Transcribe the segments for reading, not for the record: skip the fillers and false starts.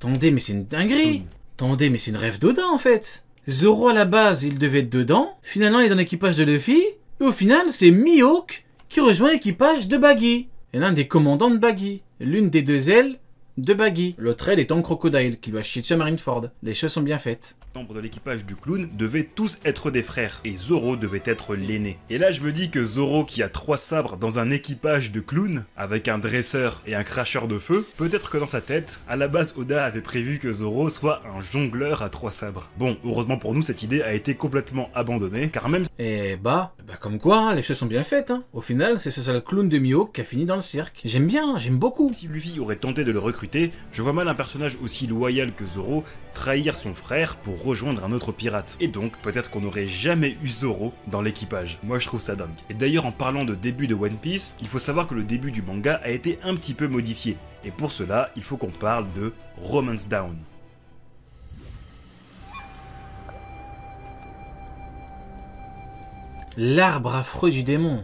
Attendez, mais c'est une dinguerie. Attendez, mais c'est une rêve d'Oda en fait. Zoro à la base, il devait être dedans. Finalement, il est dans l'équipage de Luffy. Et au final, c'est Mihawk qui rejoint l'équipage de Baggy. Et l'un des commandants de Baggy. L'une des deux ailes de Baggy. L'autre aile étant Crocodile, qui doit chier dessus à Marineford. Les choses sont bien faites. Les membres de l'équipage du clown devaient tous être des frères, et Zoro devait être l'aîné. Et là je me dis que Zoro qui a 3 sabres dans un équipage de clown, avec un dresseur et un cracheur de feu, peut-être que dans sa tête, à la base Oda avait prévu que Zoro soit un jongleur à 3 sabres. Bon, heureusement pour nous, cette idée a été complètement abandonnée, car même Et bah comme quoi, hein, les choses sont bien faites. Hein. Au final, c'est ce sale clown de Mihawk qui a fini dans le cirque. J'aime bien, j'aime beaucoup. si Luffy aurait tenté de le recruter, je vois mal un personnage aussi loyal que Zoro trahir son frère pour rejoindre un autre pirate. Et donc, peut-être qu'on n'aurait jamais eu Zoro dans l'équipage. Moi, je trouve ça dingue. Et d'ailleurs, en parlant de début de One Piece, il faut savoir que le début du manga a été un petit peu modifié. Et pour cela, il faut qu'on parle de Romance Down. L'arbre affreux du démon.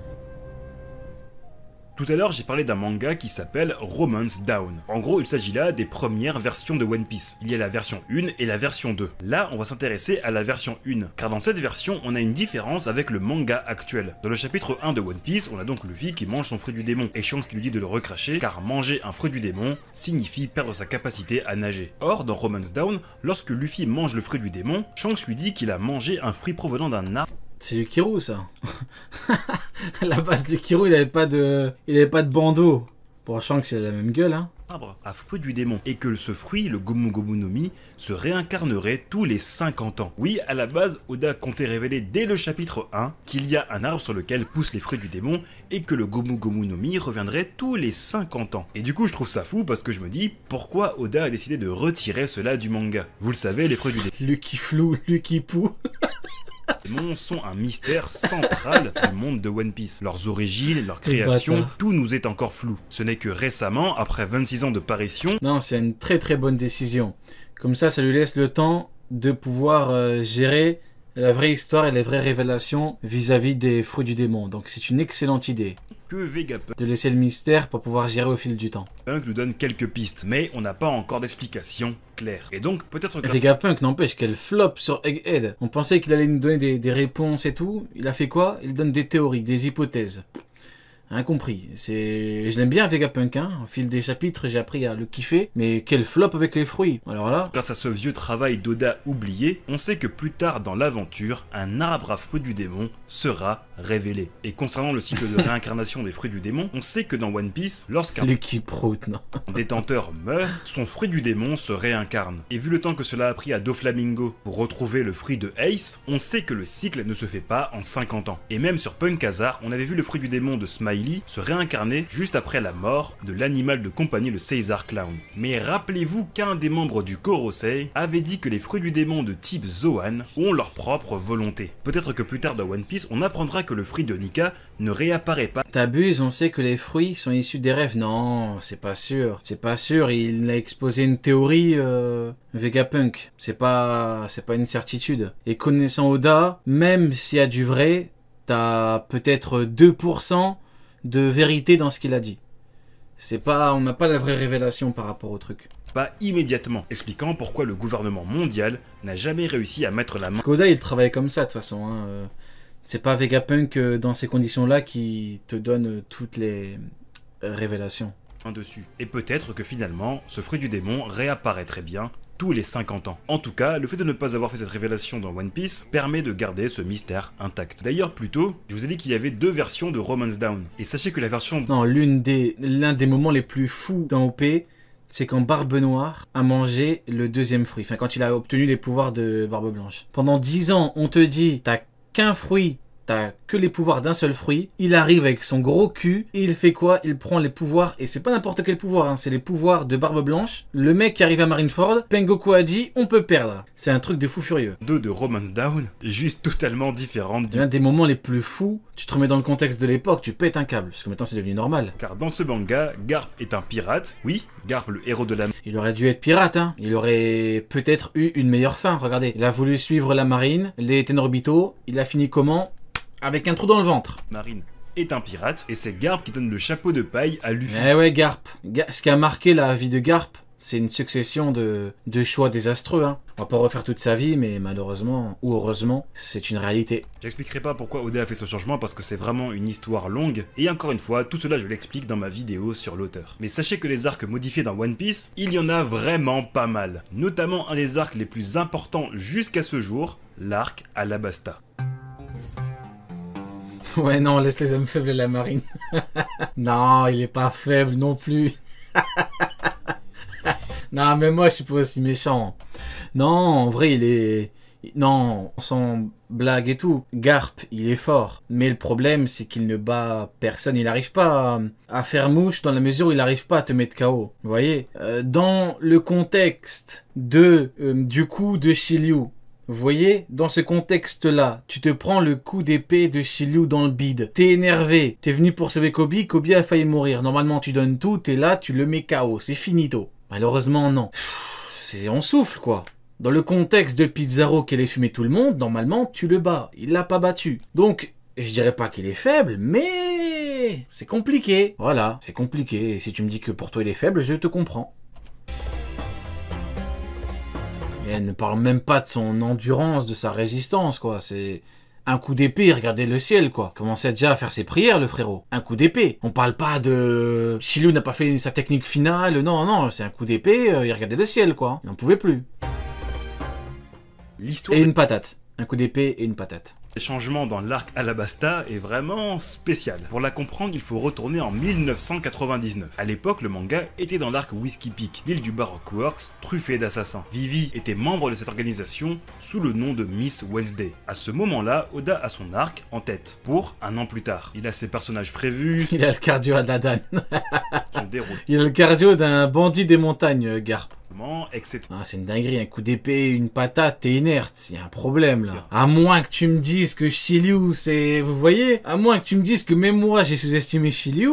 Tout à l'heure, j'ai parlé d'un manga qui s'appelle Romance Down. En gros, il s'agit là des premières versions de One Piece. Il y a la version 1 et la version 2. Là, on va s'intéresser à la version 1, car dans cette version, on a une différence avec le manga actuel. Dans le chapitre 1 de One Piece, on a donc Luffy qui mange son fruit du démon, et Shanks qui lui dit de le recracher, car manger un fruit du démon signifie perdre sa capacité à nager. Or, dans Romance Down, lorsque Luffy mange le fruit du démon, Shanks lui dit qu'il a mangé un fruit provenant d'un arbre. C'est du Kirou, ça. À la base du Kirou, il avait pas de bandeau. Pour Shanks, il a la même gueule, hein. À fruit du démon, et que ce fruit, le Gomu Gomu no Mi, se réincarnerait tous les 50 ans. Oui, à la base, Oda comptait révéler dès le chapitre 1 qu'il y a un arbre sur lequel poussent les fruits du démon, et que le Gomu Gomu no Mi reviendrait tous les 50 ans. Et du coup, je trouve ça fou parce que je me dis, pourquoi Oda a décidé de retirer cela du manga? Vous le savez, les fruits du démon. Lucky Flou, Lucky Pou. Les démons sont un mystère central du monde de One Piece. Leurs origines, leur création, tout nous est encore flou. Ce n'est que récemment, après 26 ans de parution... Non, c'est une très très bonne décision. Comme ça lui laisse le temps de pouvoir gérer la vraie histoire et les vraies révélations vis-à-vis des fruits du démon. Donc c'est une excellente idée. Que Vegapunk de laisser le mystère pour pouvoir gérer au fil du temps. nous donne quelques pistes, mais on n'a pas encore d'explication claire. Et donc peut-être que... Vegapunk n'empêche qu'elle flop sur Egghead. On pensait qu'il allait nous donner des réponses et tout. Il a fait quoi? Il donne des théories, des hypothèses. Incompris. Je l'aime bien Vegapunk, hein. Au fil des chapitres, j'ai appris à le kiffer. Mais quel flop avec les fruits. Alors là... Grâce à ce vieux travail d'Oda oublié, on sait que plus tard dans l'aventure, un arbre à fruits du démon sera révélé. Et concernant le cycle de réincarnation des fruits du démon, on sait que dans One Piece, lorsqu'un détenteur meurt, son fruit du démon se réincarne. Et vu le temps que cela a pris à Doflamingo pour retrouver le fruit de Ace, on sait que le cycle ne se fait pas en 50 ans. Et même sur Punk Hazard, on avait vu le fruit du démon de Smiley se réincarner juste après la mort de l'animal de compagnie, le Caesar Clown. Mais rappelez-vous qu'un des membres du Korosei avait dit que les fruits du démon de type Zoan ont leur propre volonté. Peut-être que plus tard dans One Piece, on apprendra que le fruit de Nika ne réapparaît pas. T'abuses, on sait que les fruits sont issus des rêves. Non, c'est pas sûr. C'est pas sûr, il a exposé une théorie, Vegapunk. C'est pas une certitude. Et connaissant Oda, même s'il y a du vrai, t'as peut-être 2% de vérité dans ce qu'il a dit. On n'a pas la vraie révélation par rapport au truc. Pas immédiatement, expliquant pourquoi le gouvernement mondial n'a jamais réussi à mettre la main... Parce qu'Oda, il travaille comme ça, de toute façon. Hein. C'est pas Vegapunk dans ces conditions-là qui te donne toutes les révélations. Dessus. Et peut-être que finalement, ce fruit du démon réapparaîtrait bien tous les 50 ans. En tout cas, le fait de ne pas avoir fait cette révélation dans One Piece permet de garder ce mystère intact. D'ailleurs, plus tôt, je vous ai dit qu'il y avait 2 versions de Romance Down. Et sachez que la version... Non, l'un des moments les plus fous dans OP, c'est quand Barbe Noire a mangé le deuxième fruit. Enfin, quand il a obtenu les pouvoirs de Barbe Blanche. Pendant 10 ans, on te dit, t'as qu'un fruit, t'as que les pouvoirs d'un seul fruit. Il arrive avec son gros cul et il fait quoi? Il prend les pouvoirs, et c'est pas n'importe quel pouvoir, hein, c'est les pouvoirs de Barbe Blanche. Le mec qui arrive à Marineford, Pengoku a dit on peut perdre. C'est un truc de fou furieux. 2 de Romance Down est juste totalement différente L'un des moments les plus fous, tu te remets dans le contexte de l'époque, tu pètes un câble, parce que maintenant c'est devenu normal. Car dans ce manga, Garp est un pirate, oui, Garp le héros de la... Il aurait dû être pirate, hein. Il aurait peut-être eu une meilleure fin, regardez. Il a voulu suivre la marine, les Tenryubito, il a fini comment? Avec un trou dans le ventre. Marine est un pirate, et c'est Garp qui donne le chapeau de paille à Luffy. Eh ouais, Garp. Ce qui a marqué la vie de Garp, C'est une succession de choix désastreux. Hein. On va pas refaire toute sa vie, mais malheureusement, ou heureusement, c'est une réalité. J'expliquerai pas pourquoi Oda a fait ce changement parce que c'est vraiment une histoire longue, et encore une fois, tout cela je l'explique dans ma vidéo sur l'auteur. Mais sachez que les arcs modifiés dans One Piece, il y en a vraiment pas mal. Notamment un des arcs les plus importants jusqu'à ce jour, l'arc Alabasta. Ouais, non, laisse les hommes faibles à la marine. Non, il est pas faible non plus. Non, mais moi, je suis pas aussi méchant. Non, en vrai, il est... Non, sans blague et tout. Garp, il est fort. Mais le problème, c'est qu'il ne bat personne. Il n'arrive pas à faire mouche dans la mesure où il n'arrive pas à te mettre KO. Vous voyez, dans le contexte du coup de Shiryu, vous voyez, dans ce contexte-là, tu te prends le coup d'épée de Shiryu dans le bide. T'es énervé. T'es venu pour sauver Kobe. Kobe a failli mourir. Normalement, tu donnes tout. T'es là, tu le mets KO. C'est finito. Malheureusement, non. On souffle, quoi. Dans le contexte de Pizarro qui allait fumer tout le monde, normalement, tu le bats. Il l'a pas battu. Donc, je dirais pas qu'il est faible, mais... c'est compliqué. Voilà, c'est compliqué. Et si tu me dis que pour toi il est faible, je te comprends. Et elle ne parle même pas de son endurance, de sa résistance, quoi. C'est... un coup d'épée, regardez le ciel, quoi. Commençait déjà à faire ses prières, le frérot. Un coup d'épée. On parle pas de... Shiryu n'a pas fait sa technique finale. Non, non, c'est un coup d'épée, il regardait le ciel, quoi. Il n'en pouvait plus. Et une patate. Un coup d'épée et une patate. Le changement dans l'arc Alabasta est vraiment spécial. Pour la comprendre, il faut retourner en 1999. À l'époque, le manga était dans l'arc Whiskey Peak, l'île du Baroque Works, truffée d'assassins. Vivi était membre de cette organisation sous le nom de Miss Wednesday. À ce moment-là, Oda a son arc en tête, pour un an plus tard. Il a ses personnages prévus. Il a le cardio à Dadan. Son déroule. Il a le cardio d'un bandit des montagnes, Garp. Etc. Ah, c'est une dinguerie, un coup d'épée, une patate, t'es inerte, il y a un problème là. À moins que tu me dises que Shiryu, c'est... Vous voyez? À moins que tu me dises que même moi j'ai sous-estimé Shiryu,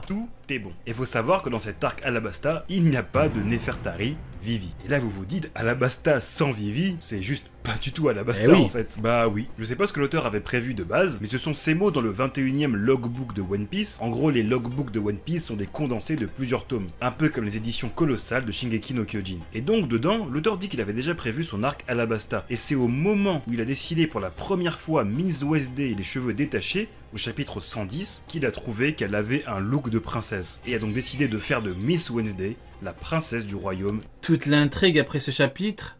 Tout est bon. Et faut savoir que dans cet arc Alabasta, il n'y a pas de Nefertari Vivi. Et là vous vous dites, Alabasta sans Vivi, c'est juste pas du tout Alabasta oui. En fait. Bah oui, je sais pas ce que l'auteur avait prévu de base, mais ce sont ces mots dans le 21e logbook de One Piece. En gros, les logbooks de One Piece sont des condensés de plusieurs tomes, un peu comme les éditions colossales de Shingeki no Kyojin. Et donc dedans, l'auteur dit qu'il avait déjà prévu son arc Alabasta. Et c'est au moment où il a décidé pour la première fois Miss Wednesday et les cheveux détachés, au chapitre 110, qu'il a trouvé qu'elle avait un look de princesse, et a donc décidé de faire de Miss Wednesday la princesse du royaume. Toute l'intrigue après ce chapitre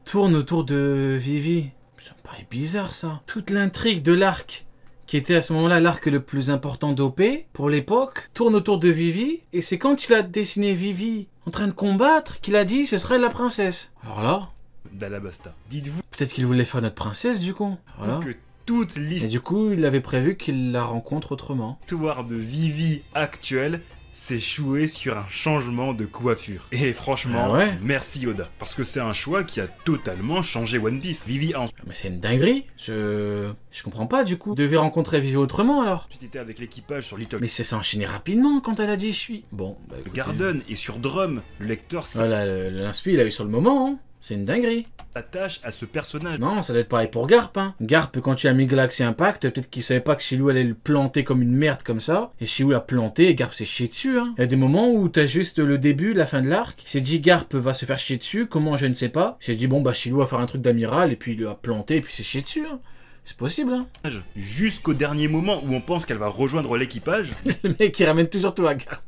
tourne autour de Vivi. Ça me paraît bizarre ça. Toute l'intrigue de l'arc, qui était à ce moment-là l'arc le plus important d'OP, pour l'époque, tourne autour de Vivi, et c'est quand il a dessiné Vivi en train de combattre qu'il a dit ce serait la princesse. Alors là... d'Alabasta. Dites-vous... Peut-être qu'il voulait faire notre princesse du coup. Voilà. Que toute l'histoire... Et du coup, il avait prévu qu'il la rencontre autrement. L'histoire de Vivi actuelle s'échouer sur un changement de coiffure. Et franchement, merci Yoda. Parce que c'est un choix qui a totalement changé One Piece. Vivi a... Mais c'est une dinguerie. Je comprends pas du coup. Devait rencontrer Vivi autrement alors. Tu étais avec l'équipage sur Little... Mais c'est s'enchaîner rapidement quand elle a dit je suis. Bon, bah écoutez... Garden et sur Drum, le lecteur... Voilà, l'inspi il a eu sur le moment, hein. C'est une dinguerie. Attache à ce personnage. Non, ça doit être pareil pour Garp, hein. Garp, quand tu as mis Galaxy Impact, peut-être qu'il savait pas que Shiryu allait le planter comme une merde comme ça. Et Shiryu l'a planté et Garp s'est chié dessus, hein. Il y a des moments où t'as juste le début, la fin de l'arc. J'ai dit Garp va se faire chier dessus, comment je ne sais pas. J'ai dit bon bah Shiryu va faire un truc d'amiral et puis il l'a planté et puis c'est chié dessus, hein. C'est possible, hein. Jusqu'au dernier moment où on pense qu'elle va rejoindre l'équipage. Le mec il ramène toujours tout à Garp.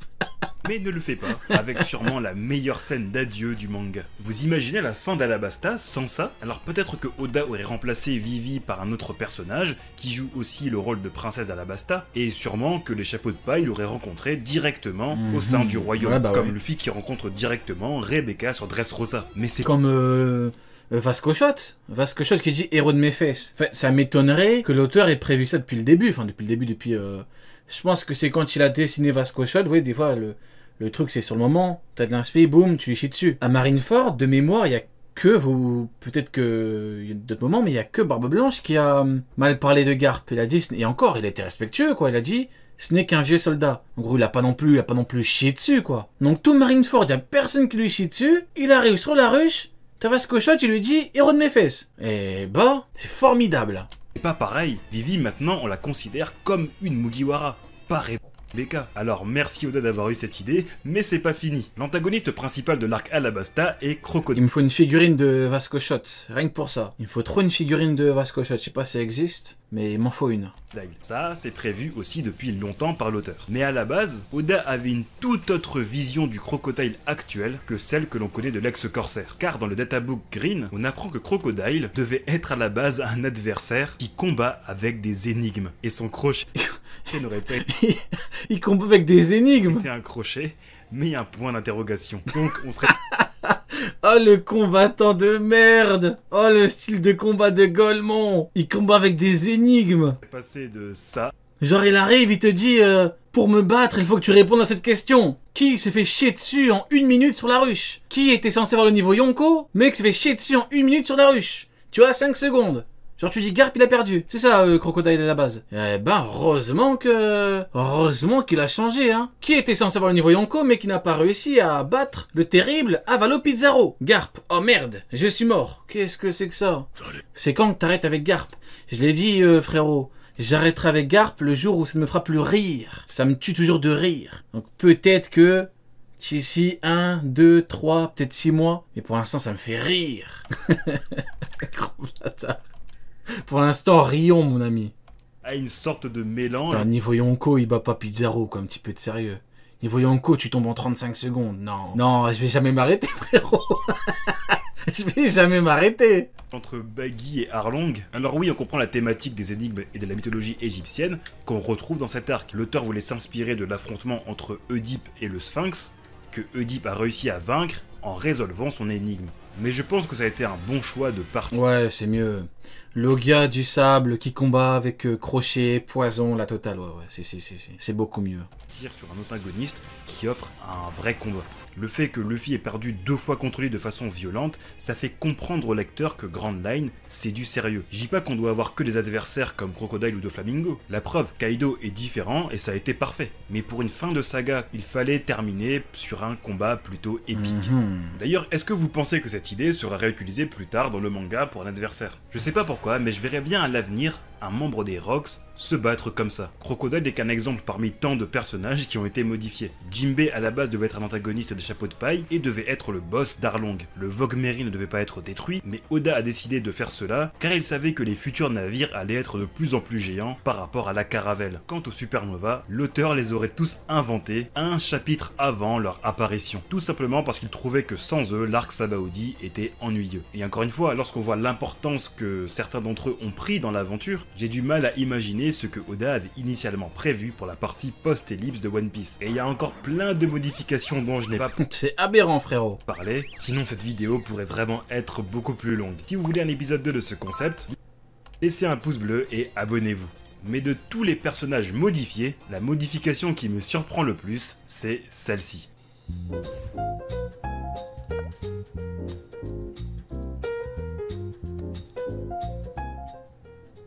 Mais ne le fait pas, avec sûrement la meilleure scène d'adieu du manga. Vous imaginez la fin d'Alabasta sans ça? Alors peut-être que Oda aurait remplacé Vivi par un autre personnage, qui joue aussi le rôle de princesse d'Alabasta, et sûrement que les chapeaux de paille l'auraient rencontré directement au sein du royaume, comme Luffy qui rencontre directement Rebecca sur Dressrosa. Mais c'est comme... Vasco Shot qui dit héros de mes fesses. Enfin, ça m'étonnerait que l'auteur ait prévu ça depuis le début. Enfin, depuis... Je pense que c'est quand il a dessiné Vasco Shot, vous voyez, des fois, le truc, c'est sur le moment, t'as de l'inspi, boum, tu lui chies dessus. À Marineford, de mémoire, il y a que vous... Peut-être qu'il y a d'autres moments, mais il y a que Barbe Blanche qui a mal parlé de Garp. Il a dit... Et encore, il a été respectueux, quoi. Il a dit... Ce n'est qu'un vieux soldat. En gros, il a pas non plus chié dessus, quoi. Donc, tout Marineford, il y a personne qui lui chie dessus. Il arrive sur la ruche... T'as Vasco Shot, il lui dit héros de mes fesses. Et bah, c'est formidable. C'est pas pareil. Vivi, maintenant, on la considère comme une Mugiwara. Pas les cas. Alors merci Oda d'avoir eu cette idée, mais c'est pas fini. L'antagoniste principal de l'arc Alabasta est Crocodile. Il me faut une figurine de Vasco Shot, rien que pour ça. Il me faut trop une figurine de Vasco Shot, je sais pas si ça existe, mais il m'en faut une. Ça, c'est prévu aussi depuis longtemps par l'auteur. Mais à la base, Oda avait une toute autre vision du Crocodile actuel que celle que l'on connaît de l'ex-corsaire. Car dans le databook Green, on apprend que Crocodile devait être à la base un adversaire qui combat avec des énigmes. Et son crochet n'aurait pas été... Il combat avec des énigmes. C'était un crochet, mais un point d'interrogation. Donc on serait... Oh le combattant de merde. Oh le style de combat de Golemon. Il combat avec des énigmes. Passé de ça... Genre il arrive, il te dit pour me battre, il faut que tu répondes à cette question. Qui s'est fait chier dessus en 1 minute sur la ruche? Qui était censé avoir le niveau Yonko, mais qui s'est fait chier dessus en 1 minute sur la ruche? Tu as 5 secondes. Genre tu dis Garp il a perdu. C'est ça Crocodile à la base. Eh ben heureusement qu'il a changé hein. Qui était censé avoir le niveau Yonko mais qui n'a pas réussi à battre le terrible Avalo Pizarro. Garp. Oh merde, je suis mort. Qu'est-ce que c'est que ça? C'est quand que t'arrêtes avec Garp? Je l'ai dit frérot. J'arrêterai avec Garp le jour où ça ne me fera plus rire. Ça me tue toujours de rire. Donc peut-être que d'ici 1, 2, 3, peut-être 6 mois. Mais pour l'instant ça me fait rire. Gros bâtard. Pour l'instant, rions, mon ami. À une sorte de mélange. Enfin, niveau Yonko, il bat pas Pizarro, quoi, un petit peu de sérieux. Niveau Yonko, tu tombes en 35 secondes. Non. Non, je vais jamais m'arrêter, frérot. Je vais jamais m'arrêter. Entre Baggy et Arlong. Alors oui, on comprend la thématique des énigmes et de la mythologie égyptienne qu'on retrouve dans cet arc. L'auteur voulait s'inspirer de l'affrontement entre Oedipe et le Sphinx, que Oedipe a réussi à vaincre en résolvant son énigme. Mais je pense que ça a été un bon choix de partir. Ouais, c'est mieux. Logia du sable qui combat avec crochet, poison, la totale. Ouais, c'est beaucoup mieux. Sur un antagoniste qui offre un vrai combat. Le fait que Luffy ait perdu 2 fois contre lui de façon violente, ça fait comprendre au lecteur que Grand Line, c'est du sérieux. Je dis pas qu'on doit avoir que des adversaires comme Crocodile ou Doflamingo. La preuve, Kaido est différent et ça a été parfait. Mais pour une fin de saga, il fallait terminer sur un combat plutôt épique. D'ailleurs, est-ce que vous pensez que cette idée sera réutilisée plus tard dans le manga pour un adversaire? Je sais pas pourquoi, mais je verrais bien à l'avenir un membre des Rocks se battre comme ça. Crocodile n'est qu'un exemple parmi tant de personnages qui ont été modifiés. Jinbei à la base devait être un antagoniste des chapeaux de paille et devait être le boss d'Arlong. Le Vogue Mary ne devait pas être détruit, mais Oda a décidé de faire cela car il savait que les futurs navires allaient être de plus en plus géants par rapport à la Caravelle. Quant aux Supernova, l'auteur les aurait tous inventés un chapitre avant leur apparition. Tout simplement parce qu'il trouvait que sans eux, l'arc Sabaody était ennuyeux. Et encore une fois, lorsqu'on voit l'importance que certains d'entre eux ont pris dans l'aventure, j'ai du mal à imaginer ce que Oda avait initialement prévu pour la partie post-ellipse de One Piece. Et il y a encore plein de modifications dont je n'ai pas C'est aberrant, frérot. parlé, sinon cette vidéo pourrait vraiment être beaucoup plus longue. Si vous voulez un épisode 2 de ce concept, laissez un pouce bleu et abonnez-vous. Mais de tous les personnages modifiés, la modification qui me surprend le plus, c'est celle-ci.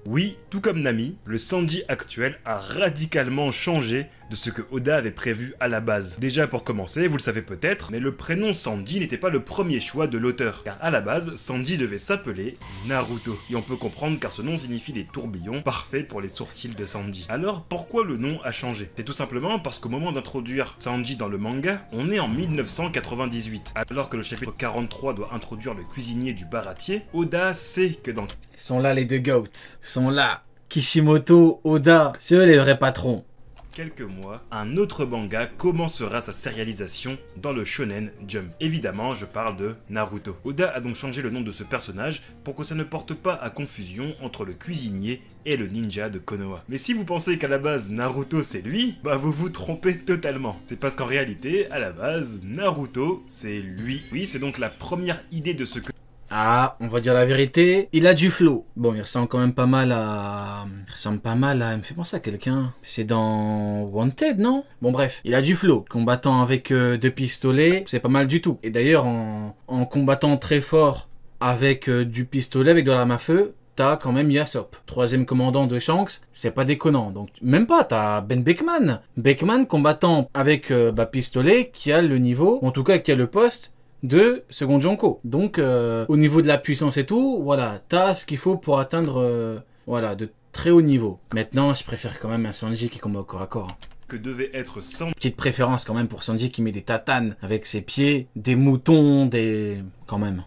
Oui, tout comme Nami, le Sanji actuel a radicalement changé de ce que Oda avait prévu à la base. Déjà pour commencer, vous le savez peut-être, mais le prénom Sanji n'était pas le premier choix de l'auteur, car à la base, Sanji devait s'appeler Naruto. Et on peut comprendre car ce nom signifie les tourbillons, parfait pour les sourcils de Sanji. Alors pourquoi le nom a changé? C'est tout simplement parce qu'au moment d'introduire Sanji dans le manga, on est en 1998. Alors que le chapitre 43 doit introduire le cuisinier du baratier, Oda sait que dans... Ils sont là les deux goats. Ils sont là. Kishimoto, Oda, c'est eux les vrais patrons. Quelques mois, un autre manga commencera sa sérialisation dans le Shonen Jump. Évidemment, je parle de Naruto. Oda a donc changé le nom de ce personnage pour que ça ne porte pas à confusion entre le cuisinier et le ninja de Konoha. Mais si vous pensez qu'à la base Naruto c'est lui, bah vous vous trompez totalement. C'est parce qu'en réalité, à la base, Naruto c'est lui. Oui, c'est donc la première idée de ce que... Ah, on va dire la vérité, il a du flow. Bon, il ressemble quand même pas mal à... Il me fait penser à quelqu'un. C'est dans Wanted, non? Bon bref, il a du flow. Combattant avec 2 pistolets, c'est pas mal du tout. Et d'ailleurs, en combattant très fort avec du pistolet, avec de l'arme à feu, t'as quand même Yasop. 3e commandant de Shanks, c'est pas déconnant. Donc, même pas, t'as Ben Beckman. Beckman combattant avec pistolet, qui a le niveau, en tout cas qui a le poste, de second Yonko. Donc, au niveau de la puissance et tout, voilà, t'as ce qu'il faut pour atteindre, voilà, de très haut niveau. Maintenant, je préfère quand même un Sanji qui combat au corps à corps. que devait être Sanji Petite préférence quand même pour Sanji qui met des tatanes avec ses pieds, des moutons, des... quand même.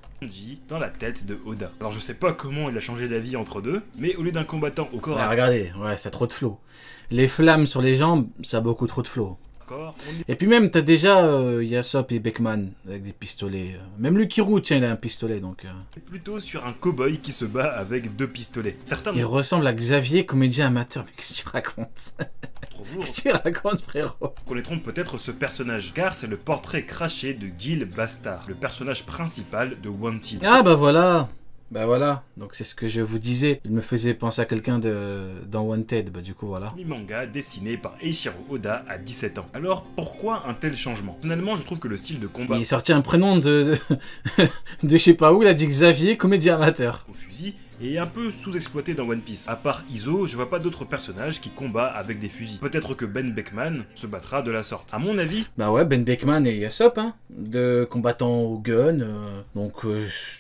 dans la tête de Oda. Alors je sais pas comment il a changé d'avis entre deux, mais au lieu d'un combattant au corps Ouais, à regardez, ouais, ça a trop de flow. Les flammes sur les jambes, ça a beaucoup trop de flow. corps, on Et puis même, t'as déjà Yasop et Beckman avec des pistolets. Même Lukiru, tiens, il a un pistolet, donc... est plutôt sur un cow-boy qui se bat avec 2 pistolets. Certains Il ressemble à Xavier, comédien amateur. Mais qu'est-ce que tu racontes? d'entre vous Qu'est-ce que tu racontes, frérot? connaîtront peut-être ce personnage, car c'est le portrait craché de Gil Bastard, le personnage principal de Wanted. Ah bah voilà. Bah voilà, donc c'est ce que je vous disais. Il me faisait penser à quelqu'un dans Wanted, bah du coup voilà. Mi-manga dessiné par Eiichiro Oda à 17 ans. Alors pourquoi un tel changement? Personnellement, je trouve que le style de combat Il est sorti un prénom de je sais pas où, il a dit Xavier, comédien amateur. au fusil est un peu sous-exploité dans One Piece. À part Izo, je vois pas d'autres personnages qui combattent avec des fusils. Peut-être que Ben Beckman se battra de la sorte. À mon avis, Bah ouais, Ben Beckman et Yasop, hein, de combattants au gun, donc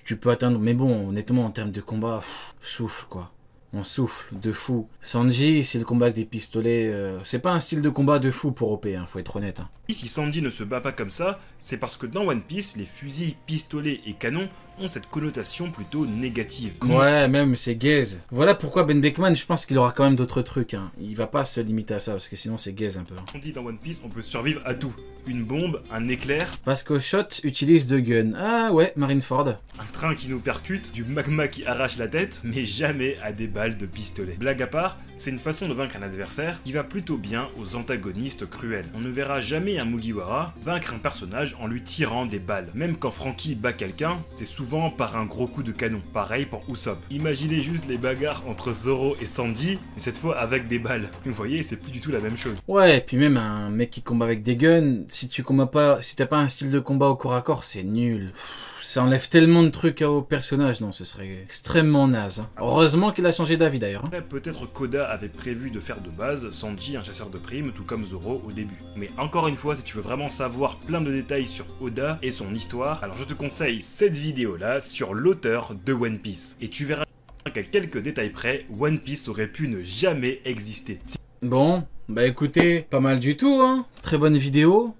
tu peux atteindre, mais bon, honnêtement, en termes de combat, souffle quoi. On souffle de fou. Sanji, c'est le combat avec des pistolets, c'est pas un style de combat de fou pour OP, hein, faut être honnête. Hein. si Sanji ne se bat pas comme ça, c'est parce que dans One Piece, les fusils, pistolets et canons ont cette connotation plutôt négative. Ouais, même c'est gaze. Voilà pourquoi Ben Beckman, je pense qu'il aura quand même d'autres trucs. Hein. Il va pas se limiter à ça, parce que sinon c'est gaze un peu. Hein. On dit dans One Piece, on peut survivre à tout. Une bombe, un éclair, Parce que Shot utilise de gun. Ah ouais, Marineford. un train qui nous percute, du magma qui arrache la tête, mais jamais à des balles de pistolet. Blague à part, c'est une façon de vaincre un adversaire qui va plutôt bien aux antagonistes cruels. On ne verra jamais un Mugiwara vaincre un personnage en lui tirant des balles. Même quand Franky bat quelqu'un, c'est souvent par un gros coup de canon. Pareil pour Usopp. Imaginez juste les bagarres entre Zoro et Sanji, mais cette fois avec des balles. Vous voyez, c'est plus du tout la même chose. Ouais, et puis même un mec qui combat avec des guns, si tu combats pas, si t'as pas un style de combat au corps à corps, c'est nul. Ça enlève tellement de trucs au personnage, non, ce serait extrêmement naze. Hein. Heureusement qu'il a changé d'avis d'ailleurs. Hein. Peut-être Koda avait prévu de faire de base Sanji un chasseur de primes, tout comme Zoro au début. Mais encore une fois, si tu veux vraiment savoir plein de détails sur Oda et son histoire, alors je te conseille cette vidéo-là sur l'auteur de One Piece. Et tu verras qu'à quelques détails près, One Piece aurait pu ne jamais exister. Bon, bah écoutez, pas mal du tout, hein. Très bonne vidéo.